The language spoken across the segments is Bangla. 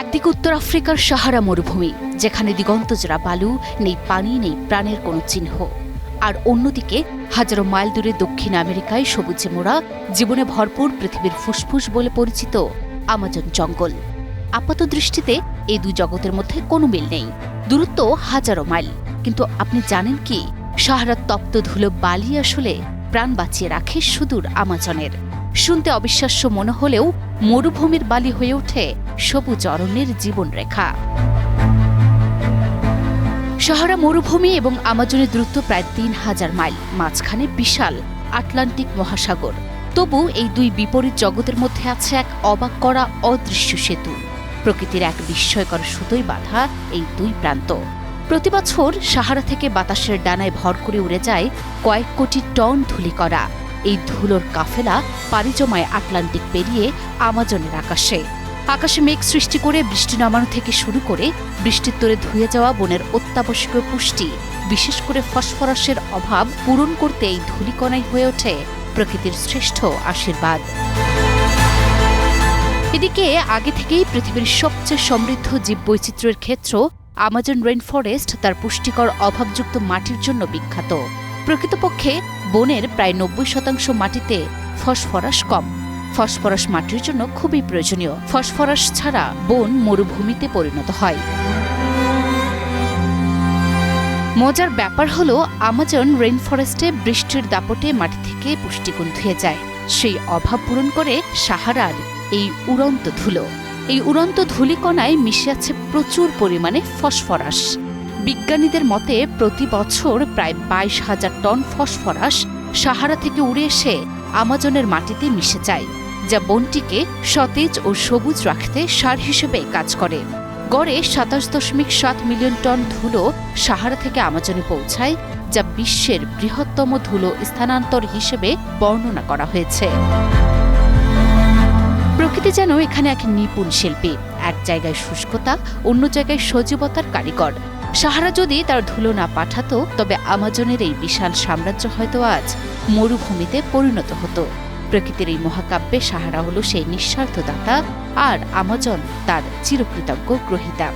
একদিকে উত্তর আফ্রিকার সাহারা মরুভূমি, যেখানে দিগন্তজোড়া বালু, নেই পানি, নেই প্রাণের কোনো চিহ্ন। আর অন্যদিকে হাজারো মাইল দূরে দক্ষিণ আমেরিকায় সবুজে মোড়া, জীবনে ভরপুর পৃথিবীর ফুসফুস বলে পরিচিত আমাজন জঙ্গল। আপাত দৃষ্টিতে এই দুই জগতের মধ্যে কোনো মিল নেই, দূরত্ব হাজারো মাইল। কিন্তু আপনি জানেন কি, সাহারার তপ্ত ধুলো বালি আসলে প্রাণ বাঁচিয়ে রাখে সুদূর আমাজনের। শুনতে অবিশ্বাস্য মনে হলেও মরুভূমির বালি হয়ে ওঠে সবুজ অরণ্যের জীবনরেখা। সাহারা মরুভূমি এবং আমাজনের দূরত্ব প্রায় ৩,০০০ মাইল, মাঝখানে বিশাল আটলান্টিক মহাসাগর। তবু এই দুই বিপরীত জগতের মধ্যে আছে এক অবাক করা অদৃশ্য সেতু। প্রকৃতির এক বিস্ময়কর সুতোয় বাঁধা এই দুই প্রান্ত। প্রতিবছর সাহারা থেকে বাতাসের ডানায় ভর করে উড়ে যায় কয়েক কোটি টন ধূলিকণা। এই ধুলোর কাফেলা পাড়ি জমায় আটলান্টিক পেরিয়ে আমাজনের আকাশে। আকাশে মেঘ সৃষ্টি করে বৃষ্টি নামানো থেকে শুরু করে বৃষ্টির তোরে ধুয়ে যাওয়া বনের অত্যাবশ্যকীয় পুষ্টি, বিশেষ করে ফসফরাসের অভাব পূরণ করতে এই ধূলিকণাই হয়ে ওঠে প্রকৃতির শ্রেষ্ঠ আশীর্বাদ। এদিকে আগে থেকেই পৃথিবীর সবচেয়ে সমৃদ্ধ জীববৈচিত্র্যের ক্ষেত্র আমাজন রেইনফরেস্ট তার পুষ্টিকর অভাবযুক্ত মাটির জন্য বিখ্যাত। প্রকৃতপক্ষে বনের প্রায় ৯০% মাটিতে ফসফরাস কম। ফসফরাস মাটির জন্য খুবই প্রয়োজনীয়। ফসফরাস ছাড়া বন মরুভূমিতে পরিণত হয়। মজার ব্যাপার হলো, আমাজন রেইনফরেস্টে বৃষ্টির দাপটে মাটি থেকে পুষ্টিগুণ ধুয়ে যায়। সেই অভাব পূরণ করে সাহারার এই উড়ন্ত ধুলো। এই উড়ন্ত ধূলিকণায় মিশে আছে প্রচুর পরিমাণে ফসফরাস। বিজ্ঞানীদের মতে প্রতি বছর প্রায় ২২,০০০ টন ফসফরাস সাহারা থেকে উড়ে এসে আমাজনের মাটিতে মিশে যায়, যা বনটিকে সতেজ ও সবুজ রাখতে সার হিসেবে কাজ করে। গড়ে ২৭.৭ মিলিয়ন টন ধুলো সাহারা থেকে আমাজনে পৌঁছায়, যা বিশ্বের বৃহত্তম ধুলো স্থানান্তর হিসেবে বর্ণনা করা হয়েছে। প্রকৃতি যেন এখানে এক নিপুণ শিল্পী, এক জায়গায় শুষ্কতা, অন্য জায়গায় সজীবতার কারিগর। সাহারা যদি তার ধুলো না পাঠাতো, তবে আমাজনের এই বিশাল সাম্রাজ্য হয়তো আজ মরুভূমিতে পরিণত হতো। প্রকৃতির এই মহাকাব্যে সাহারা হল সেই নিঃস্বার্থ দাতা, আর আমাজন তার চিরকৃতজ্ঞ গ্রহীতা।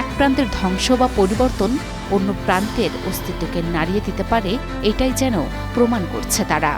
এক প্রান্তের ধ্বংস বা পরিবর্তন অন্য প্রান্তের অস্তিত্বকে নাড়িয়ে দিতে পারে, এটাই যেন প্রমাণ করছে তারা।